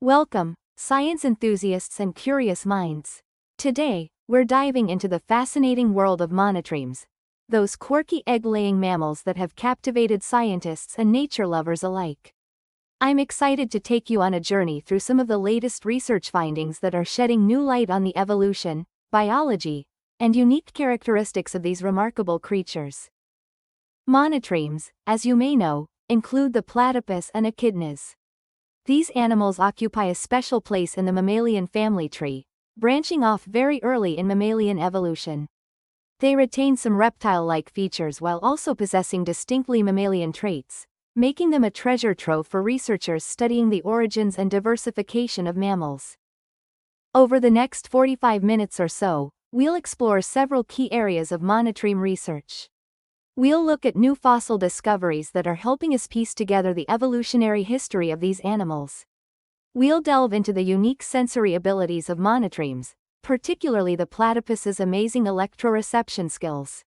Welcome, science enthusiasts and curious minds. Today, we're diving into the fascinating world of monotremes, those quirky egg-laying mammals that have captivated scientists and nature lovers alike. I'm excited to take you on a journey through some of the latest research findings that are shedding new light on the evolution, biology, and unique characteristics of these remarkable creatures. Monotremes, as you may know, include the platypus and echidnas. These animals occupy a special place in the mammalian family tree, branching off very early in mammalian evolution. They retain some reptile-like features while also possessing distinctly mammalian traits, making them a treasure trove for researchers studying the origins and diversification of mammals. Over the next 45 minutes or so, we'll explore several key areas of monotreme research. We'll look at new fossil discoveries that are helping us piece together the evolutionary history of these animals. We'll delve into the unique sensory abilities of monotremes, particularly the platypus's amazing electroreception skills.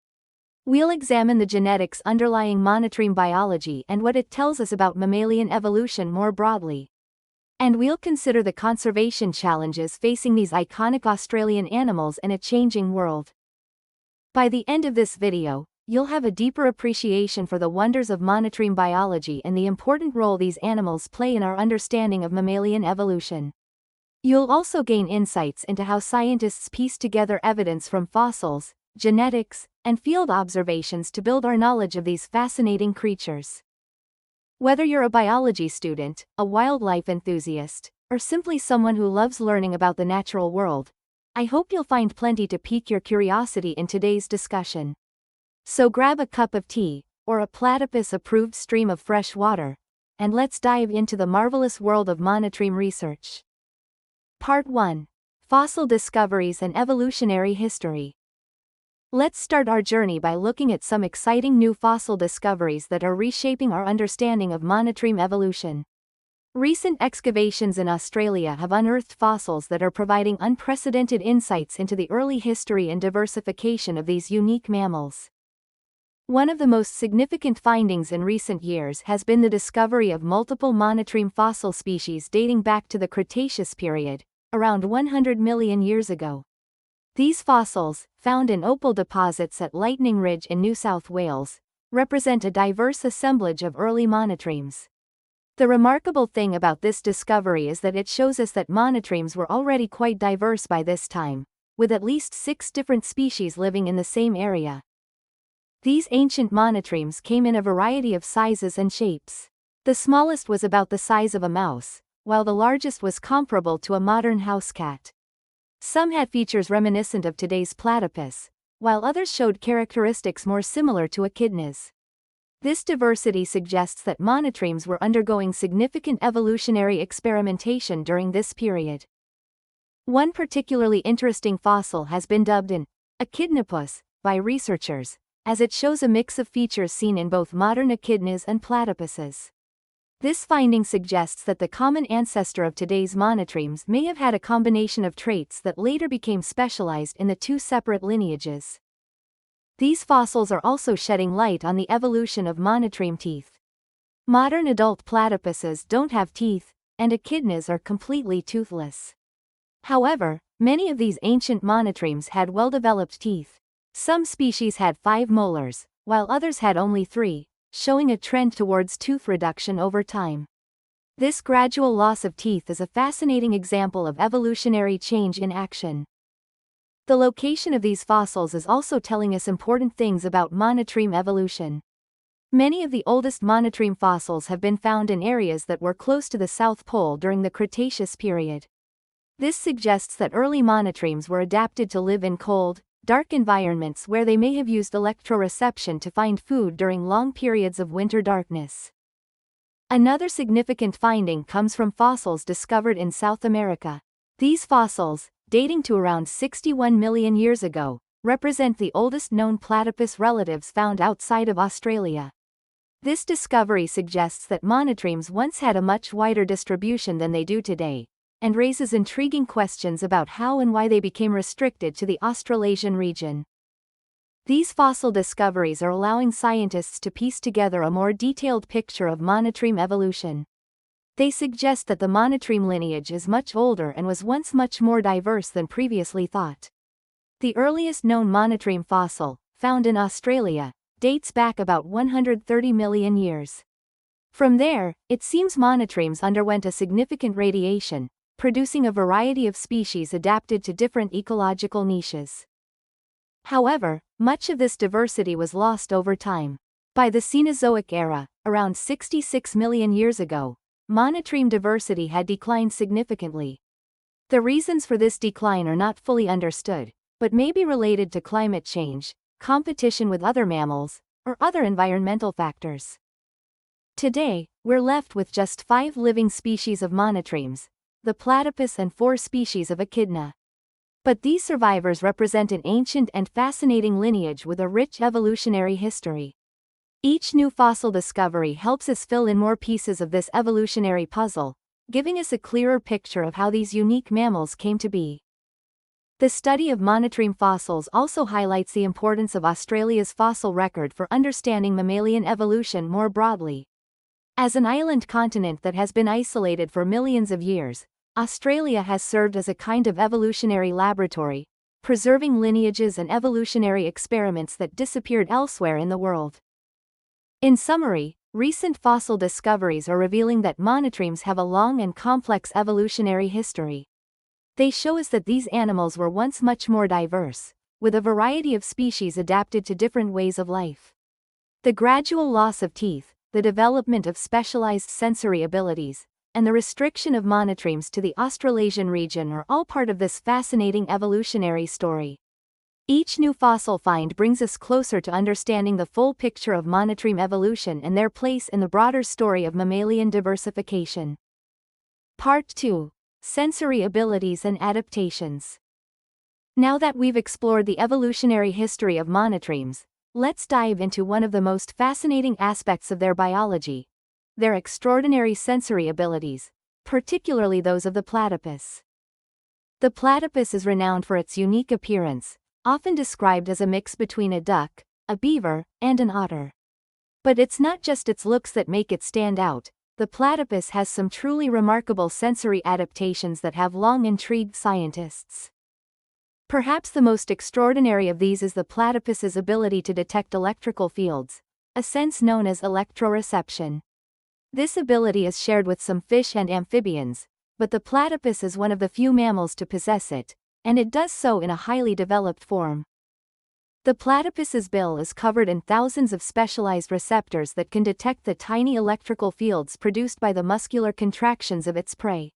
We'll examine the genetics underlying monotreme biology and what it tells us about mammalian evolution more broadly. And we'll consider the conservation challenges facing these iconic Australian animals in a changing world. By the end of this video, you'll have a deeper appreciation for the wonders of monotreme biology and the important role these animals play in our understanding of mammalian evolution. You'll also gain insights into how scientists piece together evidence from fossils, genetics, and field observations to build our knowledge of these fascinating creatures. Whether you're a biology student, a wildlife enthusiast, or simply someone who loves learning about the natural world, I hope you'll find plenty to pique your curiosity in today's discussion. So grab a cup of tea, or a platypus-approved stream of fresh water, and let's dive into the marvelous world of monotreme research. Part 1. Fossil Discoveries and Evolutionary History. Let's start our journey by looking at some exciting new fossil discoveries that are reshaping our understanding of monotreme evolution. Recent excavations in Australia have unearthed fossils that are providing unprecedented insights into the early history and diversification of these unique mammals. One of the most significant findings in recent years has been the discovery of multiple monotreme fossil species dating back to the Cretaceous period, around 100 million years ago. These fossils, found in opal deposits at Lightning Ridge in New South Wales, represent a diverse assemblage of early monotremes. The remarkable thing about this discovery is that it shows us that monotremes were already quite diverse by this time, with at least 6 different species living in the same area. These ancient monotremes came in a variety of sizes and shapes. The smallest was about the size of a mouse, while the largest was comparable to a modern house cat. Some had features reminiscent of today's platypus, while others showed characteristics more similar to echidnas. This diversity suggests that monotremes were undergoing significant evolutionary experimentation during this period. One particularly interesting fossil has been dubbed an echidnapus by researchers, as it shows a mix of features seen in both modern echidnas and platypuses. This finding suggests that the common ancestor of today's monotremes may have had a combination of traits that later became specialized in the 2 separate lineages. These fossils are also shedding light on the evolution of monotreme teeth. Modern adult platypuses don't have teeth, and echidnas are completely toothless. However, many of these ancient monotremes had well-developed teeth. Some species had 5 molars, while others had only 3, showing a trend towards tooth reduction over time. This gradual loss of teeth is a fascinating example of evolutionary change in action. The location of these fossils is also telling us important things about monotreme evolution. Many of the oldest monotreme fossils have been found in areas that were close to the South Pole during the Cretaceous period. This suggests that early monotremes were adapted to live in cold, dark environments where they may have used electroreception to find food during long periods of winter darkness. Another significant finding comes from fossils discovered in South America. These fossils, dating to around 61 million years ago, represent the oldest known platypus relatives found outside of Australia. This discovery suggests that monotremes once had a much wider distribution than they do today, and raises intriguing questions about how and why they became restricted to the Australasian region. These fossil discoveries are allowing scientists to piece together a more detailed picture of monotreme evolution. They suggest that the monotreme lineage is much older and was once much more diverse than previously thought. The earliest known monotreme fossil, found in Australia, dates back about 130 million years. From there, it seems monotremes underwent a significant radiation, producing a variety of species adapted to different ecological niches. However, much of this diversity was lost over time. By the Cenozoic era, around 66 million years ago, monotreme diversity had declined significantly. The reasons for this decline are not fully understood, but may be related to climate change, competition with other mammals, or other environmental factors. Today, we're left with just 5 living species of monotremes, the platypus and 4 species of echidna. But these survivors represent an ancient and fascinating lineage with a rich evolutionary history. Each new fossil discovery helps us fill in more pieces of this evolutionary puzzle, giving us a clearer picture of how these unique mammals came to be. The study of monotreme fossils also highlights the importance of Australia's fossil record for understanding mammalian evolution more broadly. As an island continent that has been isolated for millions of years, Australia has served as a kind of evolutionary laboratory, preserving lineages and evolutionary experiments that disappeared elsewhere in the world. In summary, recent fossil discoveries are revealing that monotremes have a long and complex evolutionary history. They show us that these animals were once much more diverse, with a variety of species adapted to different ways of life. The gradual loss of teeth, the development of specialized sensory abilities, and the restriction of monotremes to the Australasian region are all part of this fascinating evolutionary story. Each new fossil find brings us closer to understanding the full picture of monotreme evolution and their place in the broader story of mammalian diversification. Part 2. Sensory abilities and adaptations. Now that we've explored the evolutionary history of monotremes, let's dive into one of the most fascinating aspects of their biology: their extraordinary sensory abilities, particularly those of the platypus. The platypus is renowned for its unique appearance, often described as a mix between a duck, a beaver, and an otter. But it's not just its looks that make it stand out. The platypus has some truly remarkable sensory adaptations that have long intrigued scientists. Perhaps the most extraordinary of these is the platypus's ability to detect electrical fields, a sense known as electroreception. This ability is shared with some fish and amphibians, but the platypus is one of the few mammals to possess it, and it does so in a highly developed form. The platypus's bill is covered in thousands of specialized receptors that can detect the tiny electrical fields produced by the muscular contractions of its prey.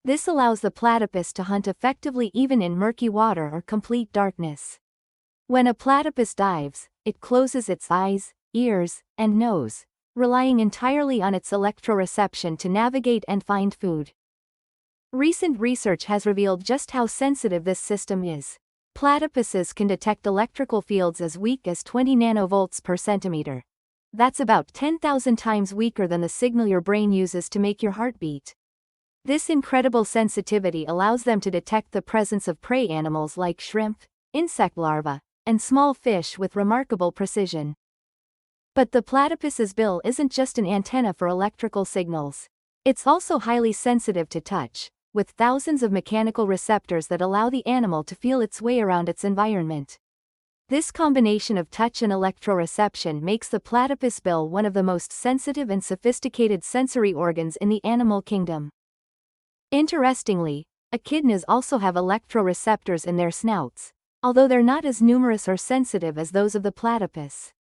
This allows the platypus to hunt effectively even in murky water or complete darkness. When a platypus dives, it closes its eyes, ears, and nose, relying entirely on its electroreception to navigate and find food. Recent research has revealed just how sensitive this system is. Platypuses can detect electrical fields as weak as 20 nanovolts per centimeter. That's about 10,000 times weaker than the signal your brain uses to make your heart beat. This incredible sensitivity allows them to detect the presence of prey animals like shrimp, insect larvae, and small fish with remarkable precision. But the platypus's bill isn't just an antenna for electrical signals. It's also highly sensitive to touch, with thousands of mechanical receptors that allow the animal to feel its way around its environment. This combination of touch and electroreception makes the platypus bill one of the most sensitive and sophisticated sensory organs in the animal kingdom. Interestingly, echidnas also have electroreceptors in their snouts, although they're not as numerous or sensitive as those of the platypus.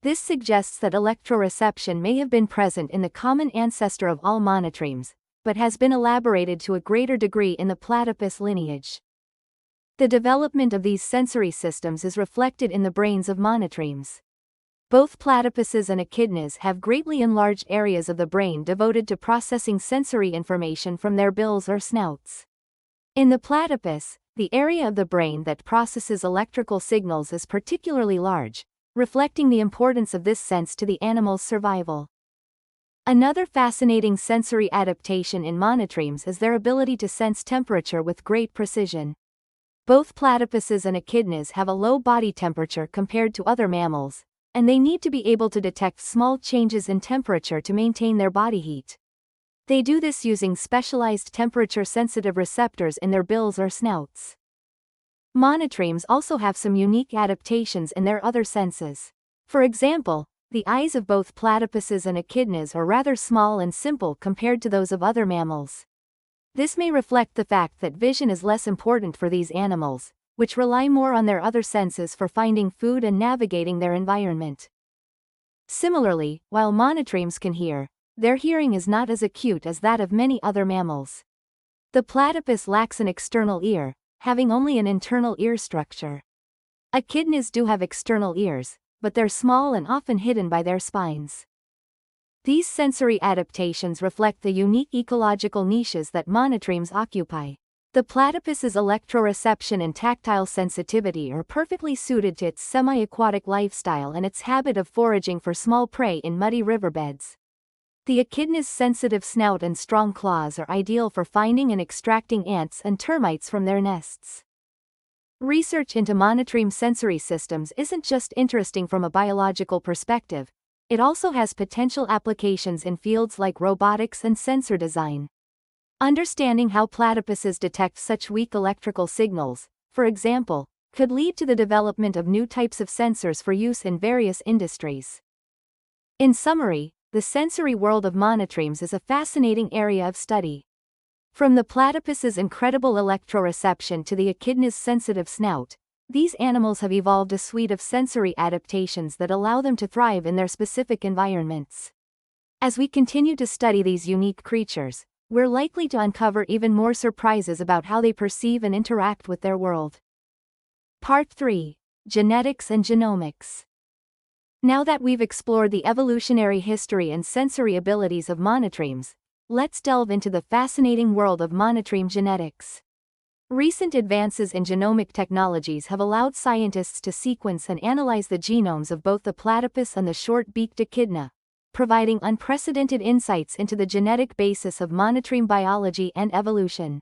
This suggests that electroreception may have been present in the common ancestor of all monotremes, but has been elaborated to a greater degree in the platypus lineage. The development of these sensory systems is reflected in the brains of monotremes. Both platypuses and echidnas have greatly enlarged areas of the brain devoted to processing sensory information from their bills or snouts. In the platypus, the area of the brain that processes electrical signals is particularly large, reflecting the importance of this sense to the animal's survival. Another fascinating sensory adaptation in monotremes is their ability to sense temperature with great precision. Both platypuses and echidnas have a low body temperature compared to other mammals, and they need to be able to detect small changes in temperature to maintain their body heat. They do this using specialized temperature-sensitive receptors in their bills or snouts. Monotremes also have some unique adaptations in their other senses. For example, the eyes of both platypuses and echidnas are rather small and simple compared to those of other mammals. This may reflect the fact that vision is less important for these animals, which rely more on their other senses for finding food and navigating their environment. Similarly, while monotremes can hear, their hearing is not as acute as that of many other mammals. The platypus lacks an external ear, having only an internal ear structure. Echidnas do have external ears, but they're small and often hidden by their spines. These sensory adaptations reflect the unique ecological niches that monotremes occupy. The platypus's electroreception and tactile sensitivity are perfectly suited to its semi-aquatic lifestyle and its habit of foraging for small prey in muddy riverbeds. The echidna's sensitive snout and strong claws are ideal for finding and extracting ants and termites from their nests. Research into monotreme sensory systems isn't just interesting from a biological perspective, it also has potential applications in fields like robotics and sensor design. Understanding how platypuses detect such weak electrical signals, for example, could lead to the development of new types of sensors for use in various industries. In summary, the sensory world of monotremes is a fascinating area of study. From the platypus's incredible electroreception to the echidna's sensitive snout, these animals have evolved a suite of sensory adaptations that allow them to thrive in their specific environments. As we continue to study these unique creatures, we're likely to uncover even more surprises about how they perceive and interact with their world. Part 3. Genetics and Genomics. Now that we've explored the evolutionary history and sensory abilities of monotremes, let's delve into the fascinating world of monotreme genetics. Recent advances in genomic technologies have allowed scientists to sequence and analyze the genomes of both the platypus and the short-beaked echidna, providing unprecedented insights into the genetic basis of monotreme biology and evolution.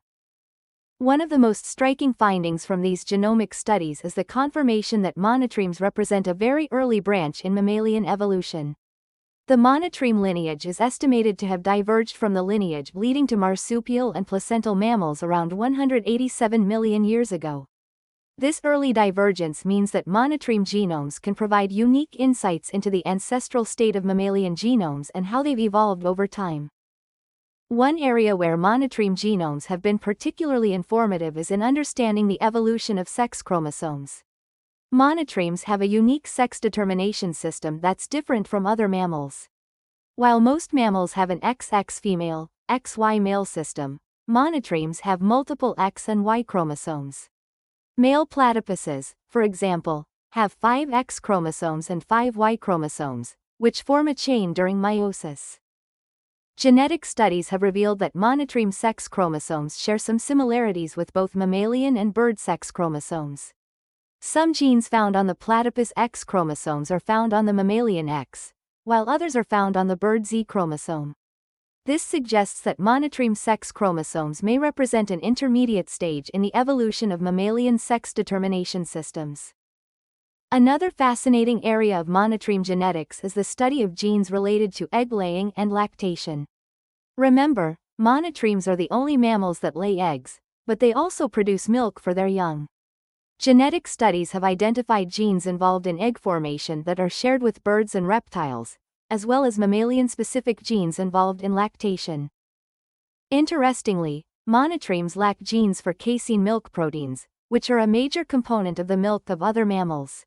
One of the most striking findings from these genomic studies is the confirmation that monotremes represent a very early branch in mammalian evolution. The monotreme lineage is estimated to have diverged from the lineage leading to marsupial and placental mammals around 187 million years ago. This early divergence means that monotreme genomes can provide unique insights into the ancestral state of mammalian genomes and how they've evolved over time. One area where monotreme genomes have been particularly informative is in understanding the evolution of sex chromosomes. Monotremes have a unique sex determination system that's different from other mammals. While most mammals have an XX female, XY male system, monotremes have multiple X and Y chromosomes. Male platypuses, for example, have 5 X chromosomes and 5 Y chromosomes, which form a chain during meiosis. Genetic studies have revealed that monotreme sex chromosomes share some similarities with both mammalian and bird sex chromosomes. Some genes found on the platypus X chromosomes are found on the mammalian X, while others are found on the bird Z chromosome. This suggests that monotreme sex chromosomes may represent an intermediate stage in the evolution of mammalian sex determination systems. Another fascinating area of monotreme genetics is the study of genes related to egg laying and lactation. Remember, monotremes are the only mammals that lay eggs, but they also produce milk for their young. Genetic studies have identified genes involved in egg formation that are shared with birds and reptiles, as well as mammalian-specific genes involved in lactation. Interestingly, monotremes lack genes for casein milk proteins, which are a major component of the milk of other mammals.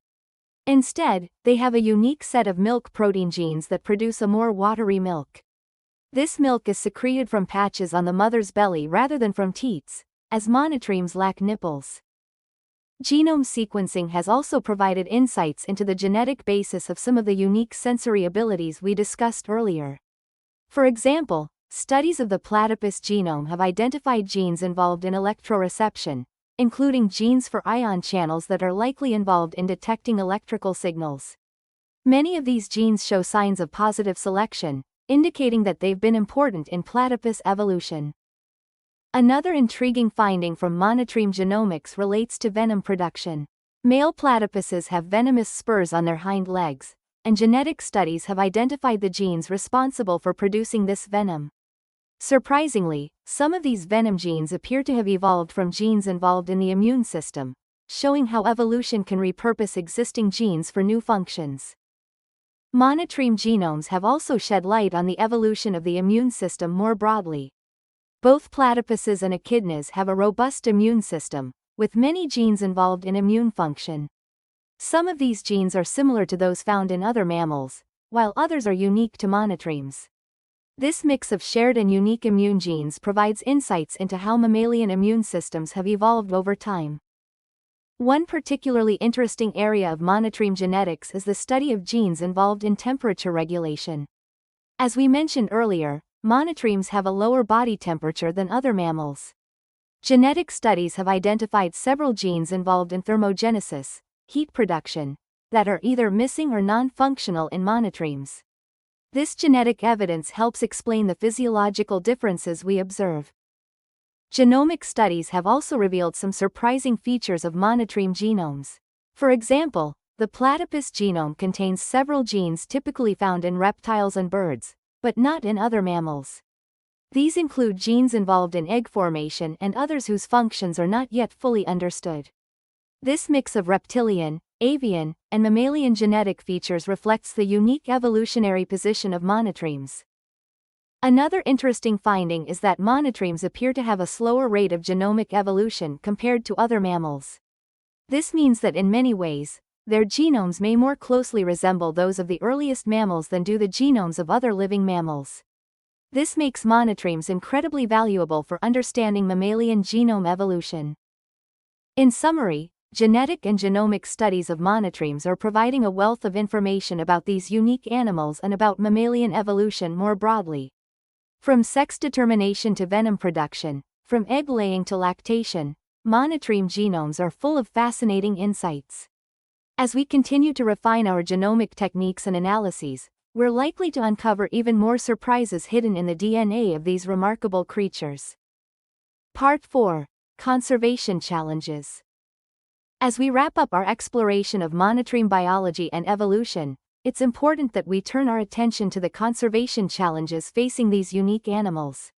Instead, they have a unique set of milk protein genes that produce a more watery milk. This milk is secreted from patches on the mother's belly rather than from teats, as monotremes lack nipples. Genome sequencing has also provided insights into the genetic basis of some of the unique sensory abilities we discussed earlier. For example, studies of the platypus genome have identified genes involved in electroreception, including genes for ion channels that are likely involved in detecting electrical signals. Many of these genes show signs of positive selection, indicating that they've been important in platypus evolution. Another intriguing finding from monotreme genomics relates to venom production. Male platypuses have venomous spurs on their hind legs, and genetic studies have identified the genes responsible for producing this venom. Surprisingly, some of these venom genes appear to have evolved from genes involved in the immune system, showing how evolution can repurpose existing genes for new functions. Monotreme genomes have also shed light on the evolution of the immune system more broadly. Both platypuses and echidnas have a robust immune system, with many genes involved in immune function. Some of these genes are similar to those found in other mammals, while others are unique to monotremes. This mix of shared and unique immune genes provides insights into how mammalian immune systems have evolved over time. One particularly interesting area of monotreme genetics is the study of genes involved in temperature regulation. As we mentioned earlier, monotremes have a lower body temperature than other mammals. Genetic studies have identified several genes involved in thermogenesis, heat production, that are either missing or non-functional in monotremes. This genetic evidence helps explain the physiological differences we observe. Genomic studies have also revealed some surprising features of monotreme genomes. For example, the platypus genome contains several genes typically found in reptiles and birds, but not in other mammals. These include genes involved in egg formation and others whose functions are not yet fully understood. This mix of reptilian, avian, and mammalian genetic features reflects the unique evolutionary position of monotremes. Another interesting finding is that monotremes appear to have a slower rate of genomic evolution compared to other mammals. This means that in many ways, their genomes may more closely resemble those of the earliest mammals than do the genomes of other living mammals. This makes monotremes incredibly valuable for understanding mammalian genome evolution. In summary, genetic and genomic studies of monotremes are providing a wealth of information about these unique animals and about mammalian evolution more broadly. From sex determination to venom production, from egg laying to lactation, monotreme genomes are full of fascinating insights. As we continue to refine our genomic techniques and analyses, we're likely to uncover even more surprises hidden in the DNA of these remarkable creatures. Part 4. Conservation Challenges. As we wrap up our exploration of monotreme biology and evolution, it's important that we turn our attention to the conservation challenges facing these unique animals.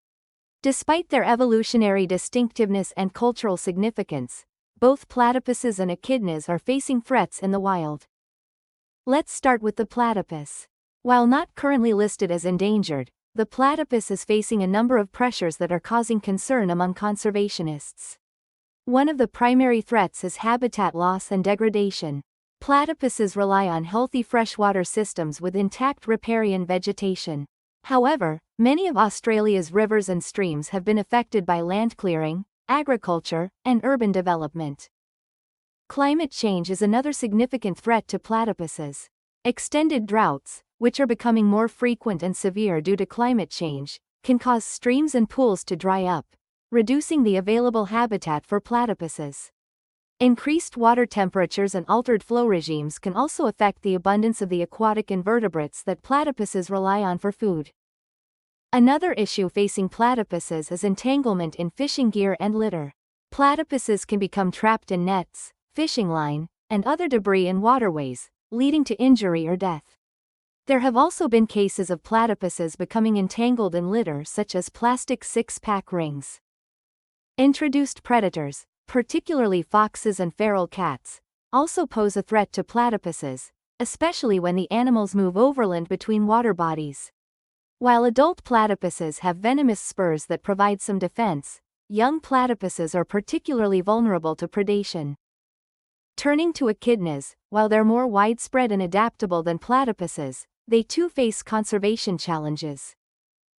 Despite their evolutionary distinctiveness and cultural significance, both platypuses and echidnas are facing threats in the wild. Let's start with the platypus. While not currently listed as endangered, the platypus is facing a number of pressures that are causing concern among conservationists. One of the primary threats is habitat loss and degradation. Platypuses rely on healthy freshwater systems with intact riparian vegetation. However, many of Australia's rivers and streams have been affected by land clearing, agriculture, and urban development. Climate change is another significant threat to platypuses. Extended droughts, which are becoming more frequent and severe due to climate change, can cause streams and pools to dry up, reducing the available habitat for platypuses. Increased water temperatures and altered flow regimes can also affect the abundance of the aquatic invertebrates that platypuses rely on for food. Another issue facing platypuses is entanglement in fishing gear and litter. Platypuses can become trapped in nets, fishing line, and other debris in waterways, leading to injury or death. There have also been cases of platypuses becoming entangled in litter such as plastic six-pack rings. Introduced predators, particularly foxes and feral cats, also pose a threat to platypuses, especially when the animals move overland between water bodies. While adult platypuses have venomous spurs that provide some defense, young platypuses are particularly vulnerable to predation. Turning to echidnas, while they're more widespread and adaptable than platypuses, they too face conservation challenges.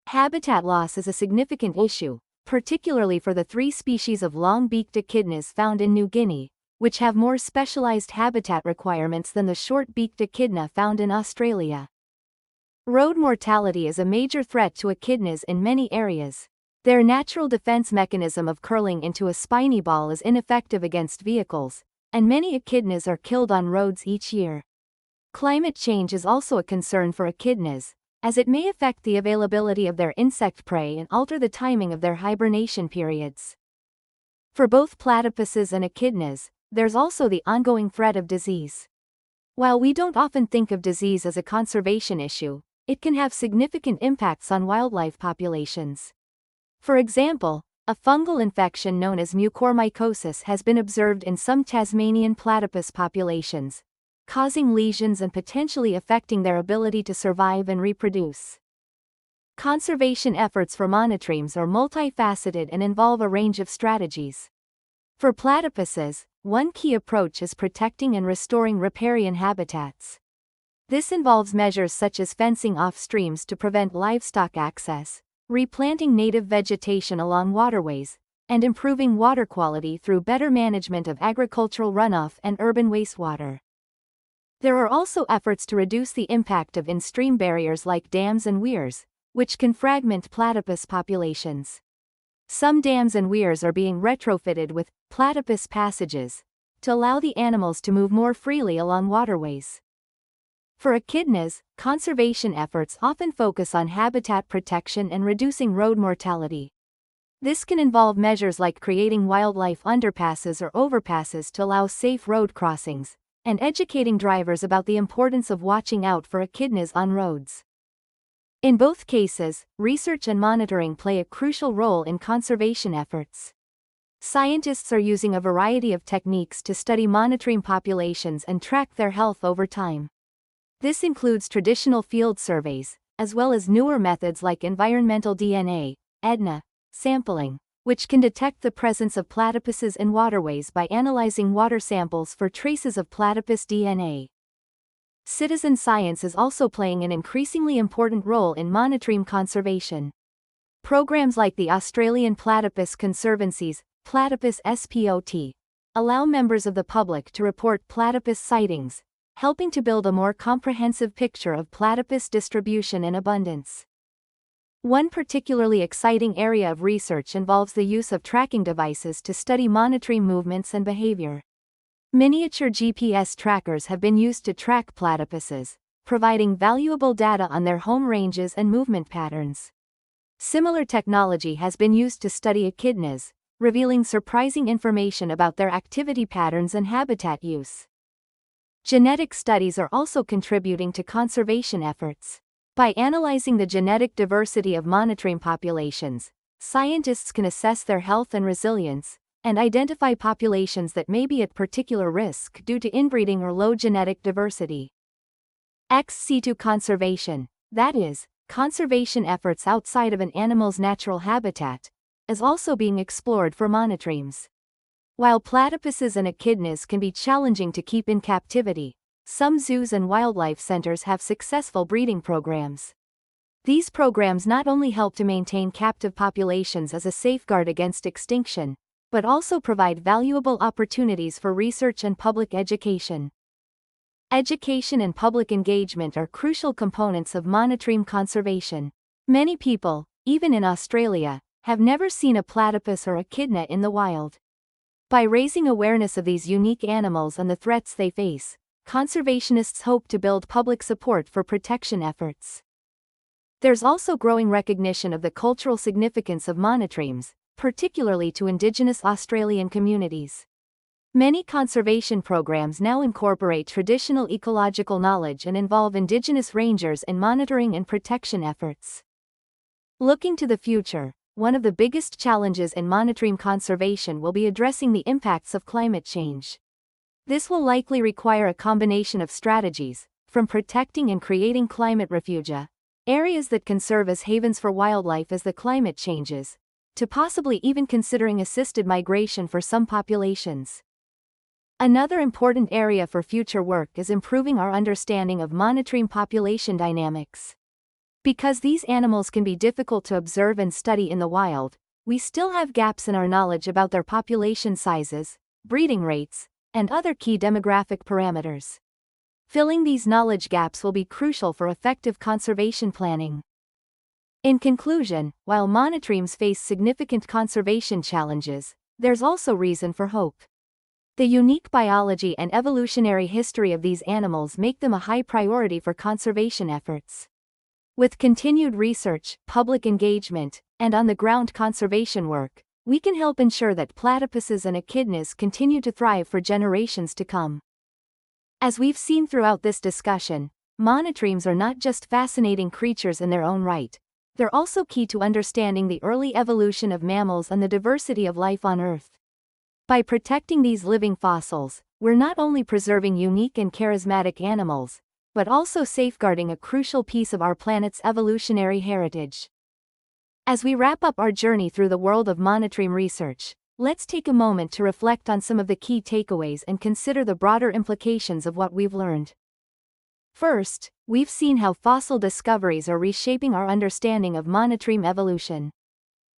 Habitat loss is a significant issue, particularly for the 3 species of long-beaked echidnas found in New Guinea, which have more specialized habitat requirements than the short-beaked echidna found in Australia. Road mortality is a major threat to echidnas in many areas. Their natural defense mechanism of curling into a spiny ball is ineffective against vehicles, and many echidnas are killed on roads each year. Climate change is also a concern for echidnas, as it may affect the availability of their insect prey and alter the timing of their hibernation periods. For both platypuses and echidnas, there's also the ongoing threat of disease. While we don't often think of disease as a conservation issue, it can have significant impacts on wildlife populations. For example, a fungal infection known as mucormycosis has been observed in some Tasmanian platypus populations, causing lesions and potentially affecting their ability to survive and reproduce. Conservation efforts for monotremes are multifaceted and involve a range of strategies. For platypuses, one key approach is protecting and restoring riparian habitats. This involves measures such as fencing off streams to prevent livestock access, replanting native vegetation along waterways, and improving water quality through better management of agricultural runoff and urban wastewater. There are also efforts to reduce the impact of in-stream barriers like dams and weirs, which can fragment platypus populations. Some dams and weirs are being retrofitted with platypus passages to allow the animals to move more freely along waterways. For echidnas, conservation efforts often focus on habitat protection and reducing road mortality. This can involve measures like creating wildlife underpasses or overpasses to allow safe road crossings, and educating drivers about the importance of watching out for echidnas on roads. In both cases, research and monitoring play a crucial role in conservation efforts. Scientists are using a variety of techniques to study monotreme populations and track their health over time. This includes traditional field surveys, as well as newer methods like environmental DNA, EDNA, sampling, which can detect the presence of platypuses in waterways by analyzing water samples for traces of platypus DNA. Citizen science is also playing an increasingly important role in monotreme conservation. Programs like the Australian Platypus Conservancy's Platypus SPOT allow members of the public to report platypus sightings, helping to build a more comprehensive picture of platypus distribution and abundance. One particularly exciting area of research involves the use of tracking devices to study monotreme movements and behavior. Miniature GPS trackers have been used to track platypuses, providing valuable data on their home ranges and movement patterns. Similar technology has been used to study echidnas, revealing surprising information about their activity patterns and habitat use. Genetic studies are also contributing to conservation efforts. By analyzing the genetic diversity of monotreme populations, scientists can assess their health and resilience, and identify populations that may be at particular risk due to inbreeding or low genetic diversity. Ex situ conservation, that is, conservation efforts outside of an animal's natural habitat, is also being explored for monotremes. While platypuses and echidnas can be challenging to keep in captivity, some zoos and wildlife centers have successful breeding programs. These programs not only help to maintain captive populations as a safeguard against extinction, but also provide valuable opportunities for research and public education. Education and public engagement are crucial components of monotreme conservation. Many people, even in Australia, have never seen a platypus or echidna in the wild. By raising awareness of these unique animals and the threats they face, conservationists hope to build public support for protection efforts. There's also growing recognition of the cultural significance of monotremes, particularly to Indigenous Australian communities. Many conservation programs now incorporate traditional ecological knowledge and involve Indigenous rangers in monitoring and protection efforts. Looking to the future, one of the biggest challenges in monotreme conservation will be addressing the impacts of climate change. This will likely require a combination of strategies, from protecting and creating climate refugia, areas that can serve as havens for wildlife as the climate changes, to possibly even considering assisted migration for some populations. Another important area for future work is improving our understanding of monotreme population dynamics. Because these animals can be difficult to observe and study in the wild, we still have gaps in our knowledge about their population sizes, breeding rates, and other key demographic parameters. Filling these knowledge gaps will be crucial for effective conservation planning. In conclusion, while monotremes face significant conservation challenges, there's also reason for hope. The unique biology and evolutionary history of these animals make them a high priority for conservation efforts. With continued research, public engagement, and on-the-ground conservation work, we can help ensure that platypuses and echidnas continue to thrive for generations to come. As we've seen throughout this discussion, monotremes are not just fascinating creatures in their own right. They're also key to understanding the early evolution of mammals and the diversity of life on Earth. By protecting these living fossils, we're not only preserving unique and charismatic animals, but also safeguarding a crucial piece of our planet's evolutionary heritage. As we wrap up our journey through the world of monotreme research, let's take a moment to reflect on some of the key takeaways and consider the broader implications of what we've learned. First, we've seen how fossil discoveries are reshaping our understanding of monotreme evolution.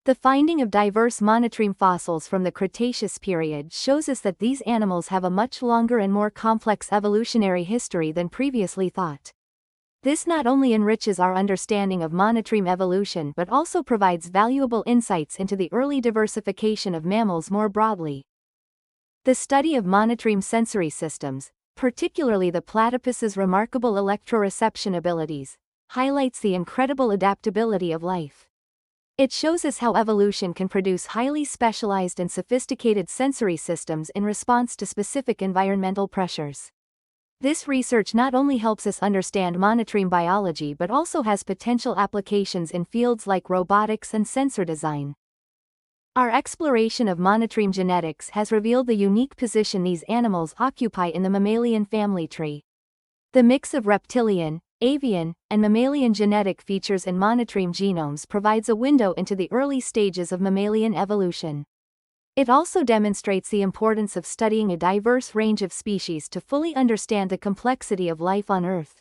The finding of diverse monotreme fossils from the Cretaceous period shows us that these animals have a much longer and more complex evolutionary history than previously thought. This not only enriches our understanding of monotreme evolution but also provides valuable insights into the early diversification of mammals more broadly. The study of monotreme sensory systems, particularly the platypus's remarkable electroreception abilities, highlights the incredible adaptability of life. It shows us how evolution can produce highly specialized and sophisticated sensory systems in response to specific environmental pressures. This research not only helps us understand monotreme biology but also has potential applications in fields like robotics and sensor design. Our exploration of monotreme genetics has revealed the unique position these animals occupy in the mammalian family tree. The mix of reptilian, avian, and mammalian genetic features in monotreme genomes provides a window into the early stages of mammalian evolution. It also demonstrates the importance of studying a diverse range of species to fully understand the complexity of life on Earth.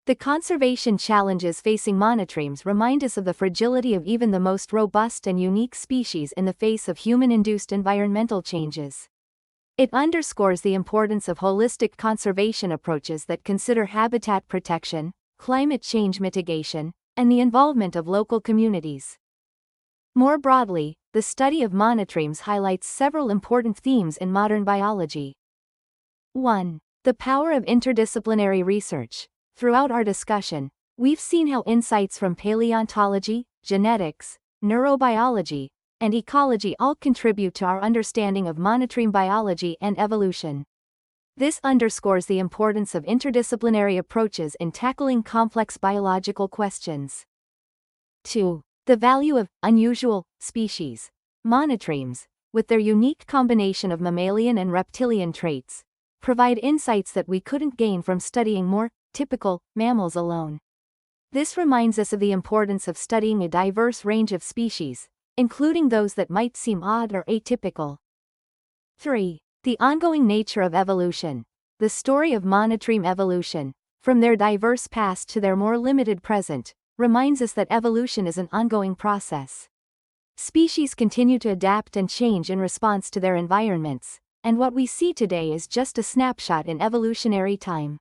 The conservation challenges facing monotremes remind us of the fragility of even the most robust and unique species in the face of human-induced environmental changes. It underscores the importance of holistic conservation approaches that consider habitat protection, climate change mitigation, and the involvement of local communities. More broadly, the study of monotremes highlights several important themes in modern biology. 1. The power of interdisciplinary research. Throughout our discussion, we've seen how insights from paleontology, genetics, neurobiology, and ecology all contribute to our understanding of monotreme biology and evolution. This underscores the importance of interdisciplinary approaches in tackling complex biological questions. 2. The value of unusual species. Monotremes, with their unique combination of mammalian and reptilian traits, provide insights that we couldn't gain from studying more typical mammals alone. This reminds us of the importance of studying a diverse range of species, including those that might seem odd or atypical. 3. The ongoing nature of evolution. The story of monotreme evolution, from their diverse past to their more limited present, reminds us that evolution is an ongoing process. Species continue to adapt and change in response to their environments, and what we see today is just a snapshot in evolutionary time.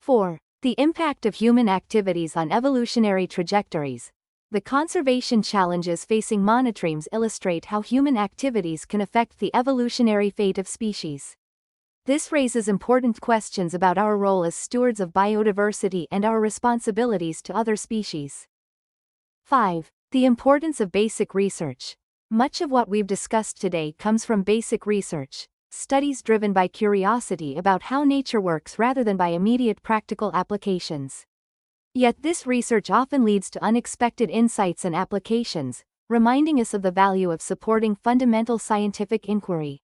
4. The impact of human activities on evolutionary trajectories. The conservation challenges facing monotremes illustrate how human activities can affect the evolutionary fate of species. This raises important questions about our role as stewards of biodiversity and our responsibilities to other species. 5. The importance of basic research. Much of what we've discussed today comes from basic research, studies driven by curiosity about how nature works rather than by immediate practical applications. Yet this research often leads to unexpected insights and applications, reminding us of the value of supporting fundamental scientific inquiry.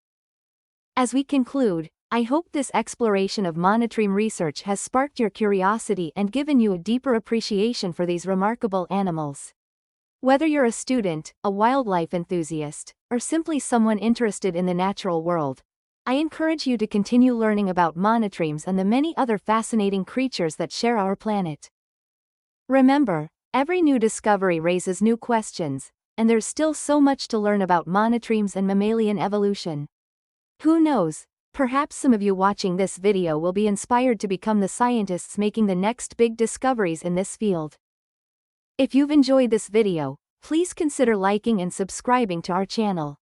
As we conclude, I hope this exploration of monotreme research has sparked your curiosity and given you a deeper appreciation for these remarkable animals. Whether you're a student, a wildlife enthusiast, or simply someone interested in the natural world, I encourage you to continue learning about monotremes and the many other fascinating creatures that share our planet. Remember, every new discovery raises new questions, and there's still so much to learn about monotremes and mammalian evolution. Who knows, perhaps some of you watching this video will be inspired to become the scientists making the next big discoveries in this field. If you've enjoyed this video, please consider liking and subscribing to our channel.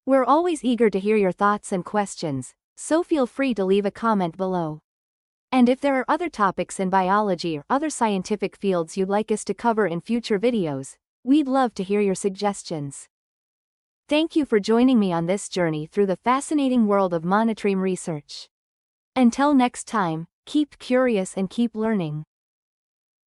We're always eager to hear your thoughts and questions, so feel free to leave a comment below. And if there are other topics in biology or other scientific fields you'd like us to cover in future videos, we'd love to hear your suggestions. Thank you for joining me on this journey through the fascinating world of monotreme research. Until next time, keep curious and keep learning.